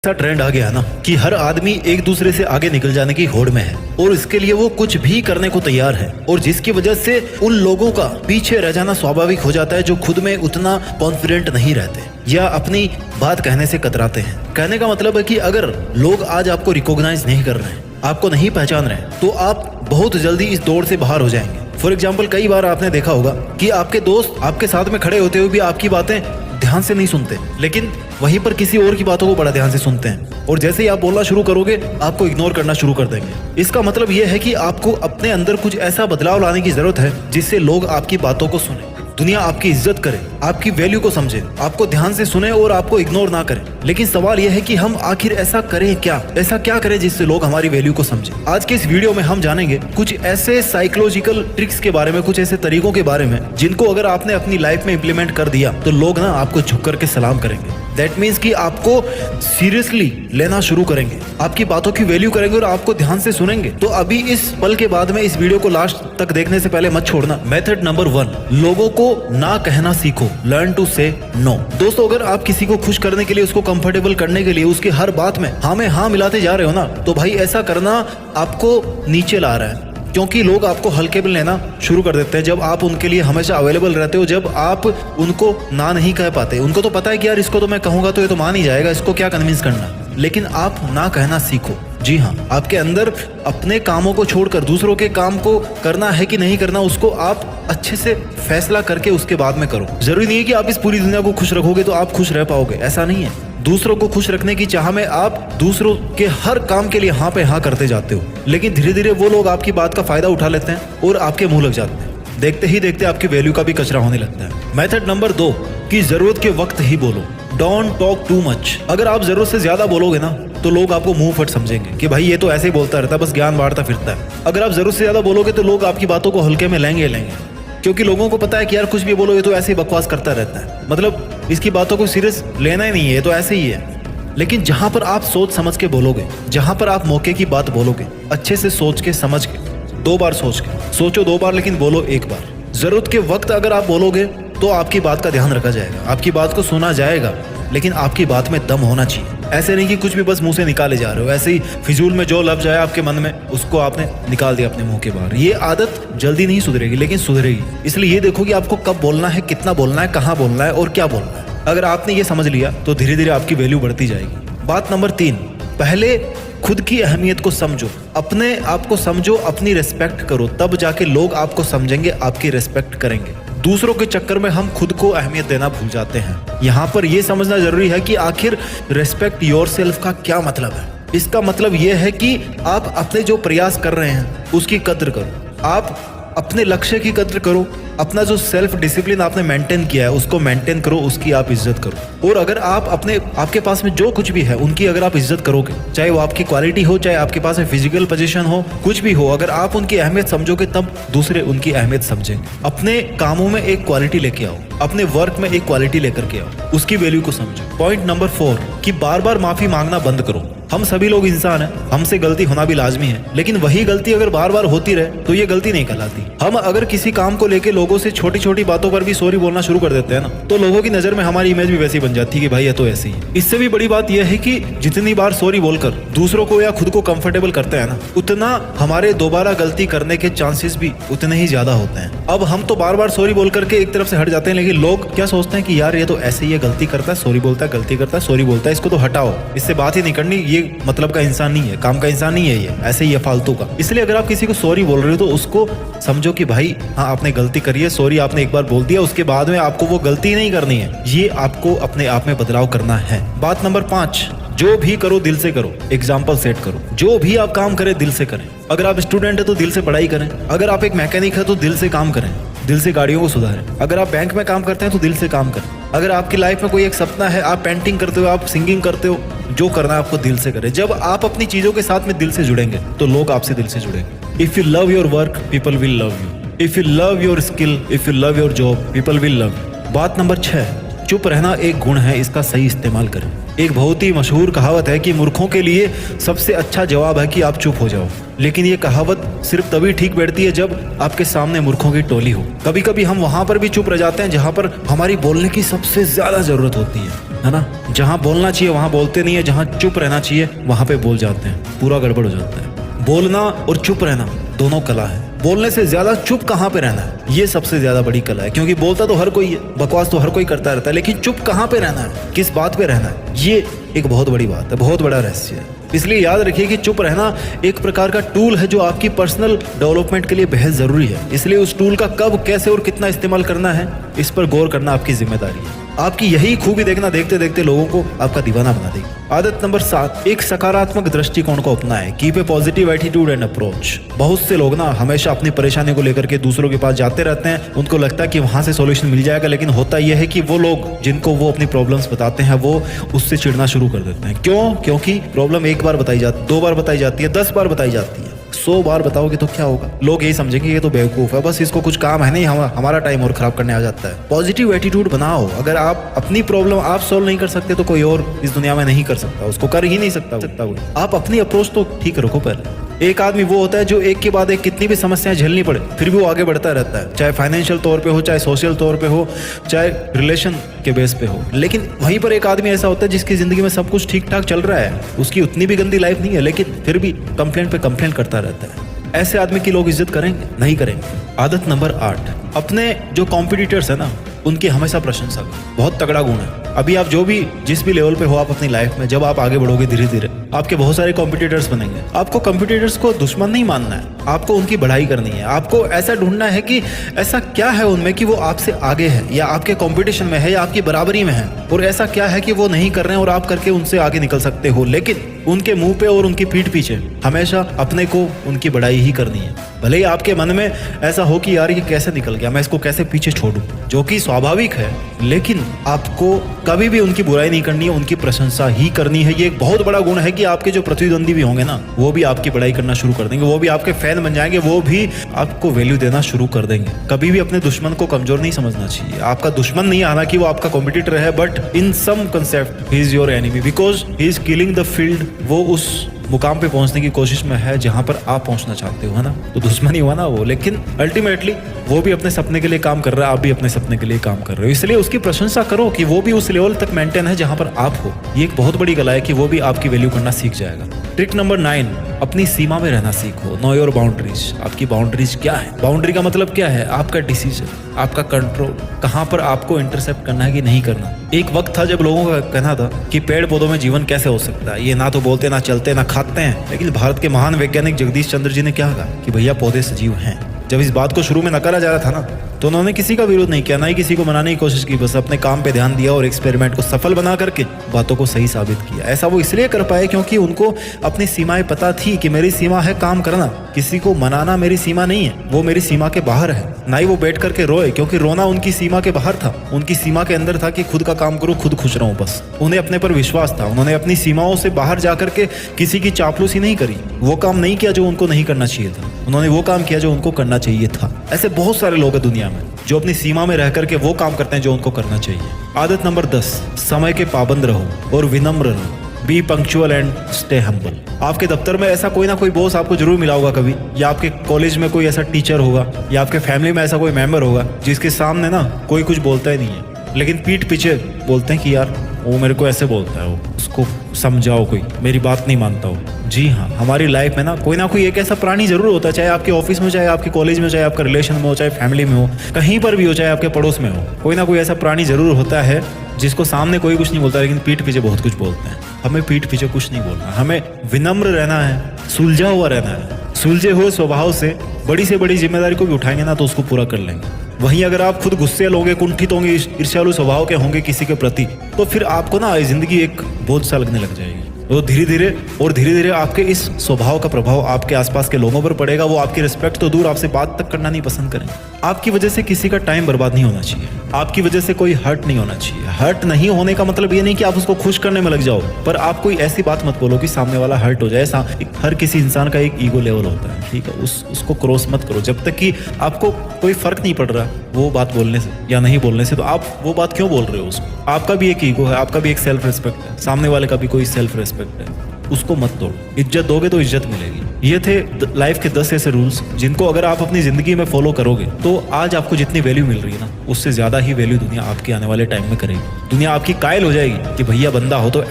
ऐसा ट्रेंड आ गया है ना कि हर आदमी एक दूसरे से आगे निकल जाने की होड़ में है और इसके लिए वो कुछ भी करने को तैयार है, और जिसकी वजह से उन लोगों का पीछे रह जाना स्वाभाविक हो जाता है जो खुद में उतना कॉन्फिडेंट नहीं रहते या अपनी बात कहने से कतराते हैं। कहने का मतलब है कि अगर लोग आज आपको रिकॉग्नाइज नहीं कर रहे हैं, आपको नहीं पहचान रहे हैं, तो आप बहुत जल्दी इस दौड़ से बाहर हो जाएंगे। फॉर एग्जाम्पल, कई बार आपने देखा होगा कि आपके दोस्त आपके साथ में खड़े होते हुए भी आपकी बातें ध्यान से नहीं सुनते, लेकिन वहीं पर किसी और की बातों को बड़ा ध्यान से सुनते हैं, और जैसे ही आप बोलना शुरू करोगे आपको इग्नोर करना शुरू कर देंगे। इसका मतलब यह है कि आपको अपने अंदर कुछ ऐसा बदलाव लाने की जरूरत है जिससे लोग आपकी बातों को सुने, दुनिया आपकी इज्जत करे, आपकी वैल्यू को समझे, आपको ध्यान से सुने और आपको इग्नोर ना करें। लेकिन सवाल यह है कि हम आखिर ऐसा करें क्या, ऐसा क्या करें जिससे लोग हमारी वैल्यू को समझे। आज के इस वीडियो में हम जानेंगे कुछ ऐसे साइकोलॉजिकल ट्रिक्स के बारे में, कुछ ऐसे तरीकों के बारे में जिनको अगर आपने अपनी लाइफ में इम्प्लीमेंट कर दिया तो लोग ना आपको झुक करके सलाम करेंगे। दैट मीन्स कि आपको सीरियसली लेना शुरू करेंगे, आपकी बातों की वैल्यू करेंगे और आपको ध्यान से सुनेंगे। तो अभी इस पल के बाद में इस वीडियो को लास्ट तक देखने से पहले मत छोड़ना। मेथड नंबर 1, लोगों को ना कहना सीखो। लर्न टू से नो। दोस्तों, अगर आप किसी को खुश करने के लिए, उसको कंफर्टेबल करने के लिए उसकी हर बात में हाँ में हाँ मिलाते जा रहे हो ना, तो भाई ऐसा करना आपको नीचे ला रहा है, क्योंकि लोग आपको हल्के में लेना शुरू कर देते हैं जब आप उनके लिए हमेशा अवेलेबल रहते हो, जब आप उनको ना नहीं कह पाते। उनको तो पता है कि यार इसको तो मैं कहूंगा तो ये तो मान ही जाएगा, इसको क्या कन्विंस करना, लेकिन आप ना कहना सीखो। जी हाँ, आपके अंदर अपने कामों को छोड़कर दूसरों के काम को करना है कि नहीं करना, उसको आप अच्छे से फैसला करके उसके बाद में करो। जरूरी नहीं है कि आप इस पूरी दुनिया को खुश रखोगे तो आप खुश रह पाओगे, ऐसा नहीं है। दूसरों को खुश रखने की चाह में आप दूसरों के हर काम के लिए हाँ पे हाँ करते जाते हो, लेकिन धीरे धीरे वो लोग आपकी बात का फायदा उठा लेते हैं और आपके मुंह लग जाते हैं। देखते ही देखते आपकी वैल्यू का भी कचरा होने लगता है। मेथड नंबर 2, कि जरूरत के वक्त ही बोलो। Don't talk too much. अगर आप जरूरत से ज्यादा बोलोगे ना तो लोग आपको मुंह फट समझेंगे कि भाई ये तो ऐसे ही बोलता रहता है, बस ज्ञान बांटता फिरता है। अगर आप जरूरत से ज्यादा बोलोगे तो लोग आपकी बातों को हल्के में लेंगे, क्योंकि लोगों को पता है कि यार कुछ भी बोलो ये तो ऐसे ही बकवास करता रहता है, मतलब इसकी बातों को सीरियस लेना ही नहीं है, ये तो ऐसे ही है। लेकिन जहां पर आप सोच समझ के बोलोगे, जहां पर आप मौके की बात बोलोगे, अच्छे से सोच के समझ के, 2 बार सोच के, सोचो 2 बार लेकिन बोलो 1 बार। जरूरत के वक्त अगर आप बोलोगे तो आपकी बात का ध्यान रखा जाएगा, आपकी बात को सुना जाएगा, लेकिन आपकी बात में दम होना चाहिए। ऐसे नहीं कि कुछ भी बस मुंह से निकाले जा रहे हो, ऐसे ही फिजूल में जो लफ्ज आया आपके मन में उसको आपने निकाल दिया अपने मुंह के बाहर। ये आदत जल्दी नहीं सुधरेगी, लेकिन सुधरेगी। इसलिए ये देखो कि आपको कब बोलना है, कितना बोलना है, कहाँ बोलना है और क्या बोलना है। अगर आपने ये समझ लिया तो धीरे धीरे आपकी वैल्यू बढ़ती जाएगी। बात नंबर 3, पहले खुद की अहमियत को समझो, अपने आप को समझो, अपनी रिस्पेक्ट करो, तब जाके लोग आपको समझेंगे, आपकी रिस्पेक्ट करेंगे। दूसरों के चक्कर में हम खुद को अहमियत देना भूल जाते हैं। यहाँ पर यह समझना जरूरी है कि आखिर रिस्पेक्ट योरसेल्फ का क्या मतलब है। इसका मतलब यह है कि आप अपने जो प्रयास कर रहे हैं उसकी कद्र करो, आप अपने लक्ष्य की कद्र करो, अपना जो सेल्फ डिसिप्लिन आपने मेंटेन किया है उसको मेंटेन करो, उसकी आप इज्जत करो। और अगर आप आपके पास में जो कुछ भी है उनकी अगर आप इज्जत करोगे, चाहे वो आपकी क्वालिटी हो, चाहे आपके पास में फिजिकल पोजीशन हो, कुछ भी हो, अगर आप उनकी अहमियत समझोगे तब दूसरे उनकी अहमियत समझेंगे। अपने कामों में एक क्वालिटी लेके आओ, अपने वर्क में एक क्वालिटी लेकर के आओ, उसकी वैल्यू को समझो। पॉइंट नंबर 4, कि बार बार माफी मांगना बंद करो। हम सभी लोग इंसान हैं, हमसे गलती होना भी लाजमी है, लेकिन वही गलती अगर बार बार होती रहे तो ये गलती नहीं कहलाती। हम अगर किसी काम को लेके लोगों से छोटी छोटी बातों पर भी सॉरी बोलना शुरू कर देते हैं ना, तो लोगों की नजर में हमारी इमेज भी वैसी बन जाती है कि भाई ये तो ऐसे ही। इससे भी बड़ी बात यह है कि जितनी बार सॉरी बोलकर दूसरों को या खुद को कंफर्टेबल करते हैं ना, उतना हमारे दोबारा गलती करने के चांसेस भी उतने ही ज्यादा होते हैं। अब हम तो बार बार सॉरी बोल करके एक तरफ से हट जाते हैं, लेकिन लोग क्या सोचते हैं कि यार ये तो ऐसे ही है, गलती करता है, सॉरी बोलता है, गलती करता है, सॉरी बोलता है, इसको तो हटाओ, इससे बात ही नहीं करनी, ये मतलब का इंसान नहीं है, काम का इंसान नहीं है, ये ऐसे ही है, फालतू का। इसलिए अगर आप किसी को सॉरी बोल रहे हो तो उसको समझो कि भाई हाँ आपने गलती करी है, सॉरी आपने एक बार बोल दिया, उसके बाद में आपको वो गलती नहीं करनी है, ये आपको अपने आप में बदलाव करना है। बात नंबर 5, जो भी करो दिल से करो। एग्जाम्पल सेट करो, जो भी आप काम करें दिल से करें। अगर आप स्टूडेंट है तो दिल से पढ़ाई करें, अगर आप एक मैकेनिक है तो दिल से काम करें, दिल से गाड़ियों को सुधारें। अगर आप बैंक में काम करते हैं तो दिल से काम करें। अगर आपकी लाइफ में कोई एक सपना है, आप पेंटिंग करते हो, आप सिंगिंग करते हो, जो करना है आपको दिल से करें। जब आप अपनी चीजों के साथ में दिल से जुड़ेंगे तो लोग आपसे दिल से जुड़ेंगे। If you love your work people will love you, if you love your skill, if you love your job people will love you. बात नंबर 6, चुप रहना एक गुण है, इसका सही इस्तेमाल करें। एक बहुत ही मशहूर कहावत है कि मूर्खों के लिए सबसे अच्छा जवाब है कि आप चुप हो जाओ, लेकिन ये कहावत सिर्फ तभी ठीक बैठती है जब आपके सामने मूर्खों की टोली हो। कभी कभी हम वहां पर भी चुप रह जाते हैं जहां पर हमारी बोलने की सबसे ज्यादा जरूरत होती है। है ना। जहाँ बोलना चाहिए वहाँ बोलते नहीं है, जहाँ चुप रहना चाहिए वहाँ पे बोल जाते हैं, पूरा गड़बड़ हो जाता है। बोलना और चुप रहना दोनों कला है। बोलने से ज्यादा चुप कहाँ पे रहना है, ये सबसे ज्यादा बड़ी कला है। क्योंकि बोलता तो हर कोई है, बकवास तो हर कोई करता रहता है, लेकिन चुप कहाँ पे रहना है, किस बात पे रहना है, ये एक बहुत बड़ी बात है, बहुत बड़ा रहस्य है। इसलिए याद रखिए कि चुप रहना एक प्रकार का टूल है जो आपकी पर्सनल डेवलपमेंट के लिए बेहद जरूरी है। इसलिए उस टूल का कब, कैसे और कितना इस्तेमाल करना है, इस पर गौर करना आपकी जिम्मेदारी है। आपकी यही खूबी देखना देखते देखते लोगों को आपका दीवाना बना देगी। आदत नंबर 7, एक सकारात्मक दृष्टिकोण को अपनाएं। Keep a positive attitude and approach. बहुत से लोग ना हमेशा अपनी परेशानी को लेकर के दूसरों के पास जाते रहते हैं, उनको लगता है कि वहां से सॉल्यूशन मिल जाएगा, लेकिन होता यह है कि वो लोग जिनको वो अपनी प्रॉब्लम्स बताते हैं वो उससे चिढ़ना शुरू कर देते हैं। क्यों? क्योंकि प्रॉब्लम एक बार बताई जाती, 2 बार बताई जाती है, 10 बार बताई जाती है, 100 बार बताओगे तो क्या होगा? लोग यही समझेंगे ये तो बेवकूफ है, बस इसको कुछ काम है नहीं, हमारा टाइम और खराब करने आ जाता है। पॉजिटिव एटीट्यूड बनाओ। अगर आप अपनी प्रॉब्लम आप सॉल्व नहीं कर सकते तो कोई और इस दुनिया में नहीं कर सकता, उसको कर ही नहीं सकता कोई। आप अपनी अप्रोच तो ठीक रखो पहले। एक आदमी वो होता है जो एक के बाद एक कितनी भी समस्याएं झेलनी पड़े फिर भी वो आगे बढ़ता रहता है, चाहे फाइनेंशियल तौर पे हो, चाहे सोशल तौर पे हो, चाहे रिलेशन के बेस पे हो। लेकिन वहीं पर एक आदमी ऐसा होता है जिसकी जिंदगी में सब कुछ ठीक ठाक चल रहा है, उसकी उतनी भी गंदी लाइफ नहीं है, लेकिन फिर भी कंप्लेंट पे कंप्लेंट करता रहता है। ऐसे आदमी की लोग इज्जत करेंगे? नहीं करेंगे। आदत नंबर 8, अपने जो कॉम्पिटिटर्स है ना उनकी हमेशा प्रशंसा करो। बहुत तगड़ा गुण है। अभी आप जिस भी लेवल पे हो आप अपनी लाइफ में, जब आप आगे बढ़ोगे धीरे धीरे आपके बहुत सारे कॉम्पिटिटर्स बनेंगे। आपको कॉम्पिटिटर्स को दुश्मन नहीं मानना है, आपको उनकी बढ़ाई करनी है। आपको ऐसा ढूंढना है कि ऐसा क्या है उनमें कि वो आपसे आगे है, या आपके कंपटीशन में है, या आपकी बराबरी में है, और ऐसा क्या है कि वो नहीं कर रहे हैं और आप करके उनसे आगे निकल सकते हो। लेकिन उनके मुंह पे और उनकी पीठ पीछे हमेशा अपने को उनकी बढ़ाई ही करनी है। भले ही आपके मन में ऐसा हो कि यार ये कैसे निकल गया, मैं इसको कैसे पीछे छोड़ूं, जो कि स्वाभाविक है, लेकिन आपको कभी भी उनकी बुराई नहीं करनी है, उनकी प्रशंसा ही करनी है। ये एक बहुत बड़ा गुण है कि आपके जो प्रतिद्वंदी भी होंगे ना वो भी आपकी बढ़ाई करना शुरू कर देंगे, वो भी आपके फैन बन जाएंगे, वो भी आपको वैल्यू देना शुरू कर देंगे। कभी भी अपने दुश्मन को कमजोर नहीं समझना चाहिए। आपका दुश्मन नहीं, हालांकि वो आपका कॉम्पिटिटर है, but in some concept he is your enemy because he is killing the field. वो उस मुकाम पे पहुंचने की कोशिश में है जहां पर आप पहुंचना चाहते हो, है ना। तो दुश्मन ही हुआ ना वो, लेकिन अल्टीमेटली वो भी अपने सपने के लिए काम कर रहा है, आप भी अपने सपने के लिए काम कर रहे हो। इसलिए उसकी प्रशंसा करो कि वो भी उस लेवल तक मेंटेन है जहां पर आप हो। ये एक बहुत बड़ी कला है कि वो भी आपकी वैल्यू करना सीख जाएगा। ट्रिक नंबर 9, अपनी सीमा में रहना सीखो। Know your boundaries. आपकी बाउंड्रीज क्या है? बाउंड्री का मतलब क्या है? आपका डिसीजन, आपका कंट्रोल, कहां पर आपको इंटरसेप्ट करना है कि नहीं करना। एक वक्त था जब लोगों का कहना था कि पेड़ पौधों में जीवन कैसे हो सकता है, ये ना तो बोलते, ना चलते, ना खाते हैं। लेकिन भारत के महान वैज्ञानिक जगदीश चंद्र जी ने क्या कहा कि भैया पौधे सजीव हैं। जब इस बात को शुरू में नकारा जा रहा था ना, तो उन्होंने किसी का विरोध नहीं किया, ना ही किसी को मनाने की कोशिश की, बस अपने काम पे ध्यान दिया और एक्सपेरिमेंट को सफल बना करके बातों को सही साबित किया। ऐसा वो इसलिए कर पाए क्योंकि उनको अपनी सीमाएं पता थी कि मेरी सीमा है काम करना, किसी को मनाना मेरी सीमा नहीं है, वो मेरी सीमा के बाहर है। ना ही वो बैठ करके रोए, क्योंकि रोना उनकी सीमा के बाहर था, उनकी सीमा के अंदर था कि खुद का काम करो, खुद खुश रहूं बस। उन्हें अपने पर विश्वास था, उन्होंने अपनी सीमाओं से बाहर जाकर के किसी की चापलूसी नहीं करी, वो काम नहीं किया जो उनको नहीं करना चाहिए था, उन्होंने वो काम किया जो उनको करना चाहिए था। ऐसे बहुत सारे लोग हैं दुनिया में जो अपनी सीमा में रह करके वो काम करते हैं जो उनको करना चाहिए। आदत नंबर 10, समय के पाबंद रहो और विनम्र रहो। B punctual and stay humble. आपके दफ्तर में ऐसा कोई ना कोई बॉस आपको जरूर मिला होगा कभी, या आपके कॉलेज में कोई ऐसा टीचर होगा, या आपके फैमिली में ऐसा कोई मेंबर होगा जिसके सामने ना कोई कुछ बोलता ही नहीं है, लेकिन पीठ पीछे बोलते हैं कि यार वो मेरे को ऐसे बोलता है, वो उसको समझाओ, कोई मेरी बात नहीं मानता हो। जी हाँ, हमारी लाइफ में ना कोई एक ऐसा प्राणी जरूर होता है, चाहे आपके ऑफिस में, चाहे आपके कॉलेज में, चाहे आपका रिलेशन में हो, चाहे फैमिली में हो, कहीं पर भी हो, चाहे आपके पड़ोस में हो, कोई ना कोई ऐसा प्राणी जरूर होता है जिसको सामने कोई कुछ नहीं बोलता लेकिन पीठ पीछे बहुत कुछ बोलते हैं। हमें पीठ पीछे कुछ नहीं बोलना, हमें विनम्र रहना है, सुलझा हुआ रहना है। सुलझे हुए स्वभाव से बड़ी जिम्मेदारी को भी उठाएंगे ना तो उसको पूरा कर लेंगे। वहीं अगर आप खुद गुस्से होंगे, कुंठित होंगे, ईर्ष्यालु स्वभाव के होंगे किसी के प्रति, तो फिर आपको ना जिंदगी एक बोझ सा लगने लग जाएगी। तो धीरे धीरे आपके इस स्वभाव का प्रभाव आपके आसपास के लोगों पर पड़ेगा। वो आपकी रिस्पेक्ट तो दूर, आपसे बात तक करना नहीं पसंद करेंगे। आपकी वजह से किसी का टाइम बर्बाद नहीं होना चाहिए, आपकी वजह से कोई हर्ट नहीं होना चाहिए। हर्ट नहीं होने का मतलब ये नहीं कि आप उसको खुश करने में लग जाओ, पर आप कोई ऐसी बात मत बोलो कि सामने वाला हर्ट हो जाए। हर किसी इंसान का एक ईगो लेवल होता है, ठीक है, उसको क्रॉस मत करो। जब तक कि आपको कोई फर्क नहीं पड़ रहा वो बात बोलने से या नहीं बोलने से, तो आप वो बात क्यों बोल रहे हो उसको? आपका भी एक ईगो है, आपका भी एक सेल्फ रिस्पेक्ट है, सामने वाले का भी कोई सेल्फ रिस्पेक्ट है। उसको मत तोड़। इज्जत दोगे तो इज्जत मिलेगी। ये थे लाइफ के 10 ऐसे रूल्स जिनको अगर आप अपनी जिंदगी में फॉलो करोगे तो आज आपको जितनी वैल्यू मिल रही है ना, उससे ज्यादा ही वैल्यू दुनिया आपके आने वाले टाइम में करेगी। दुनिया आपकी कायल हो जाएगी कि भैया बंदा हो तो